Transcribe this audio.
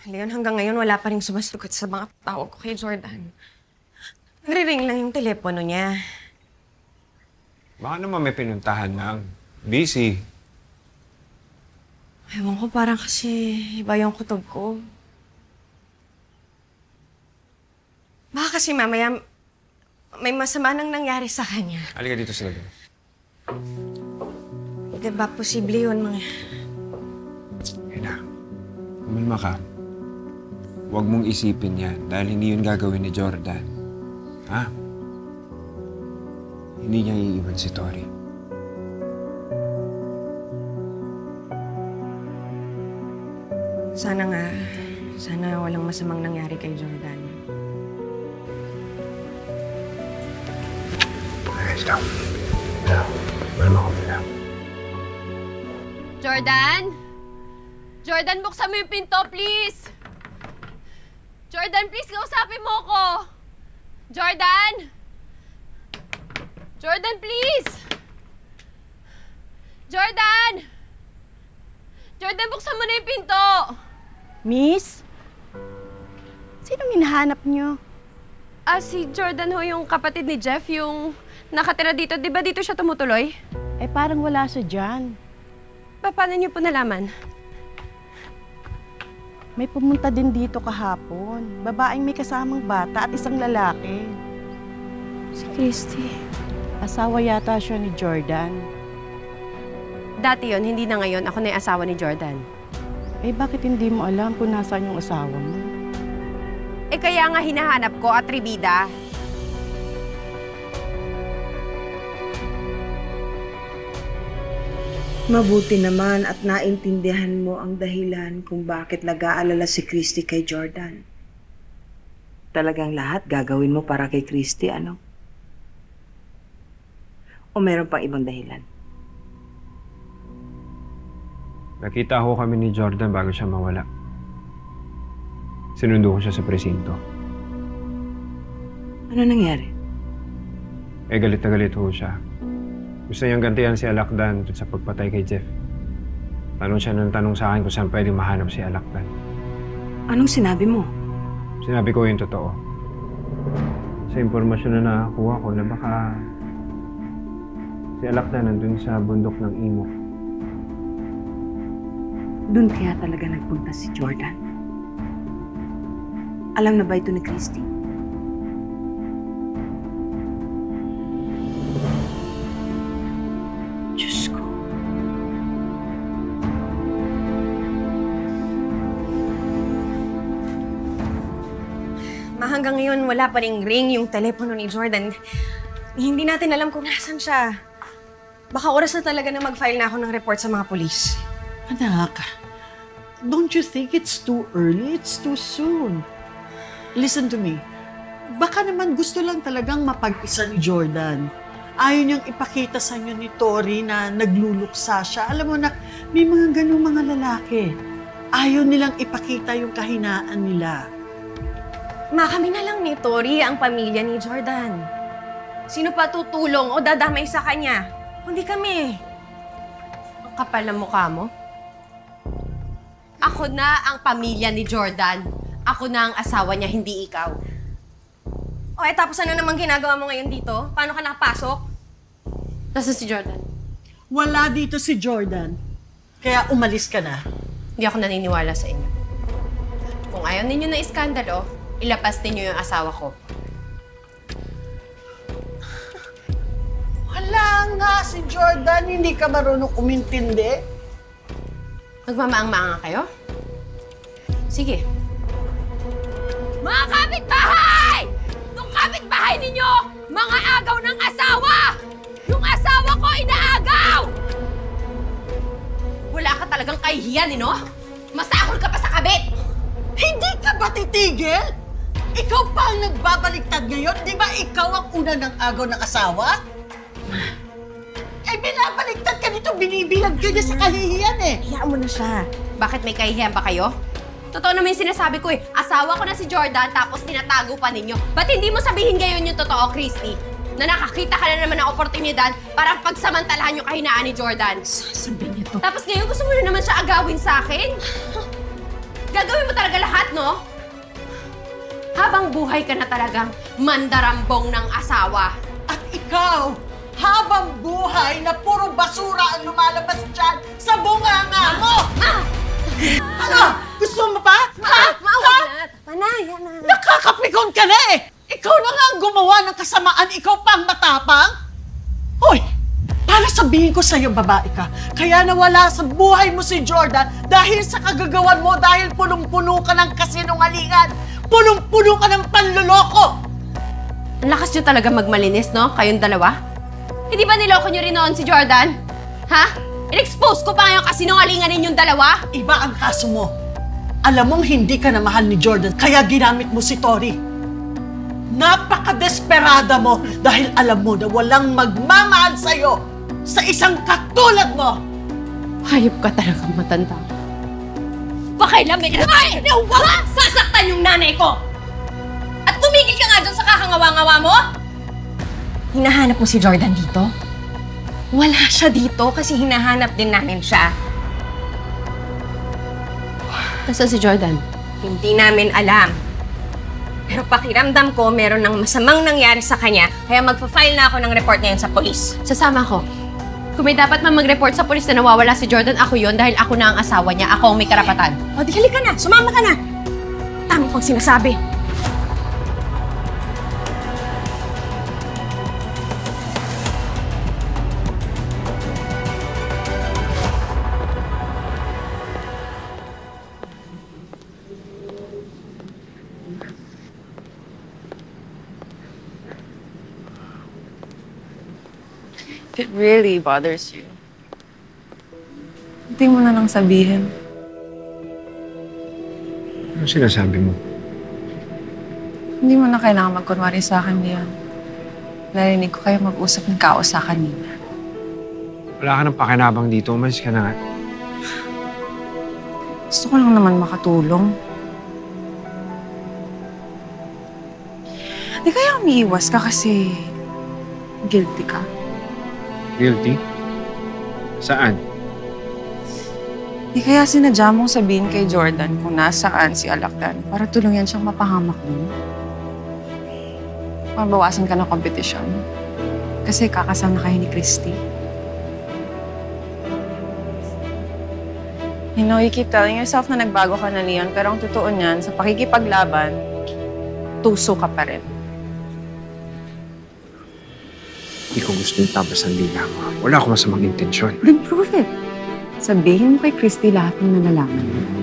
Leon, hanggang ngayon wala pa rin sumasagot sa mga tawag ko kay Jordan. Nagre-ring lang yung telepono niya. Baka naman may pinuntahan lang. Busy. Ewan ko, parang kasi iba yung kutob ko. Baka kasi mamaya may masama nang nangyari sa kanya. Halika dito sa labas. Diba, posible yun, mga... Ina, umalma ka. Huwag mong isipin yan dahil hindi yun gagawin ni Jordan. Ha? Hindi niya iiwan si Tori. Sana nga, sana walang masamang nangyari kay Jordan. Ayos lang. Umalma ka muna. Jordan? Jordan, buksan mo yung pinto, please! Jordan, please, kausapin mo ko! Jordan! Jordan, please! Jordan! Jordan, buksan mo na yung pinto! Miss? Sinong hinahanap niyo? Si Jordan ho, yung kapatid ni Jeff, yung nakatira dito. Di ba dito siya tumutuloy? Eh, parang wala siya dyan. Paano niyo po nalaman? May pumunta din dito kahapon. Babaeng may kasamang bata at isang lalaki. Si Christy. Asawa yata siya ni Jordan. Dati yon, hindi na ngayon. Ako na yung asawa ni Jordan. Eh, bakit hindi mo alam kung nasaan yung asawa mo? Eh, kaya nga hinahanap ko, atribida. Mabuti naman at naintindihan mo ang dahilan kung bakit nag-aalala si Christy kay Jordan. Talagang lahat gagawin mo para kay Christy, ano? O meron pang ibang dahilan? Nakita ko kami ni Jordan bago siya mawala. Sinundo ko siya sa presinto. Ano nangyari? Eh, galit na galit ho siya. Gusto niyang gantihan si Alakdan sa pagpatay kay Jeff. Tanong siya ng tanong sa akin kung saan pwedeng mahanap si Alakdan. Anong sinabi mo? Sinabi ko yung totoo. Sa impormasyon na nakakuha ko na baka si Alakdan nandun sa bundok ng Imo. Doon kaya talaga nagpunta si Jordan? Alam na ba ito ni Christy? Diyos ko. Hanggang ngayon, wala pa ring ring yung telepono ni Jordan. Hindi natin alam kung nasan siya. Baka oras na talaga na mag-file na ako ng report sa mga polis. Anak, don't you think it's too early? It's too soon. Listen to me. Baka naman gusto lang talagang mapag-isa ni Jordan. Ayaw niyang ipakita sa inyo ni Tori na nagluluksa siya. Alam mo na, may mga ganung mga lalaki. Ayaw nilang ipakita yung kahinaan nila. Kami na lang ni Tori ang pamilya ni Jordan. Sino pa tutulong o dadamay sa kanya? Kundi kami. Ang kapal ng mukha mo. Ako na ang pamilya ni Jordan. Ako na ang asawa niya, hindi ikaw. O tapos ano naman ginagawa mo ngayon dito? Paano ka nakapasok? Nasaan si Jordan? Wala dito si Jordan. Kaya umalis ka na. Hindi ako naniniwala sa inyo. Kung ayaw ninyo na iskandalo, ilapas ninyo yung asawa ko. Wala nga si Jordan, hindi ka marunong umintindi. Nagmamaang-maanga kayo? Sige. Mga kapitbahay! Itong kapitbahay ninyo, mga agaw ng asawa! Yung asawa ko inaagaw! Wala ka talagang kahihiyan, no? Masahol ka pa sa kabit! Hindi ka ba titigil? Ikaw pa ang nagbabaliktad ngayon? Di ba ikaw ang una ng agaw ng asawa? Eh, binabaliktad ka nito, binibilag ka niya sa kahihiyan eh. Hayaan mo na siya. Bakit may kahihiyan ba kayo? Totoo naman yung sinasabi ko eh. Asawa ko na si Jordan tapos tinatago pa ninyo. Ba't hindi mo sabihin ngayon yung totoo, Christy? Na nakakita ka na naman ng oportunidad para pagsamantalahan yung kahinaan ni Jordan. Sasabihin niya to. Tapos ngayon gusto mo na naman siya agawin sa akin? Gagawin mo talaga lahat, no? Habang buhay ka na talagang mandarambong ng asawa. At ikaw, habang buhay na puro basura ang lumalabas dyan sa bunganga mo! Ano? Gusto mo pa? Mauwi na. Panaya na. Nakakapikon ka na eh! Ikaw na nga ang gumawa ng kasamaan, ikaw pang matapang? Hoy! Para sabihin ko sa'yo, babae ka, kaya nawala sa buhay mo si Jordan dahil sa kagagawan mo, dahil punong-puno ka ng kasinungalingan, punong-puno ka ng panloloko! Ang lakas nyo talaga magmalinis, no? Kayong dalawa? Hindi ba niloko nyo rin noon si Jordan? Ha? In-expose ko pa ngayon kasinungalingan ninyong dalawa? Iba ang kaso mo. Alam mong hindi ka na mahal ni Jordan, kaya ginamit mo si Tori. Napaka-desperada mo dahil alam mo na walang magmamahal sa'yo sa isang katulad mo. Hayop ka talagang matanda. Pakailamin na na huwag sasaktan yung nanay ko! At tumigil ka nga dyan sa kakangawa-ngawa mo! Hinahanap mo si Jordan dito? Wala siya dito kasi hinahanap din namin siya. Nasaan si Jordan? Hindi namin alam. Pero pakiramdam ko meron ng masamang nangyari sa kanya kaya magpa-file na ako ng report ngayon sa polis. Sasama ko. Kung may dapat man mag-report sa polis na nawawala si Jordan, ako yon dahil ako na ang asawa niya. Ako ang may karapatan. O di halika na, sumama ka na. Tama pang sinasabi. If it really bothers you, hindi mo na lang sabihin. Ano sinasabi mo? Hindi mo na kailangan magkunwari sa akin, Leon. Narinig ko kayo mag-usap ng kaos sa kanina. Wala ka ng pakinabang dito. Umalis ka na nga. Gusto ko lang naman makatulong. Di kaya umiiwas ka kasi guilty ka? Guilty? Saan? Di kaya sinadya mong sabihin kay Jordan kung nasaan si Alakdan para tulungan siyang mapahamak dun? Mabawasan ka ng kompetisyon. Kasi kakasama kayo ni Christy. You know, you keep telling yourself na nagbago ka na, Leon, pero ang totoo niyan, sa pakikipaglaban, tuso ka pa rin. Hindi ko gusto yung tapos ang dila mo. Wala akong masamang intensyon. Then prove it. Sabihin mo kay Christy lahat ng nalalaman mo.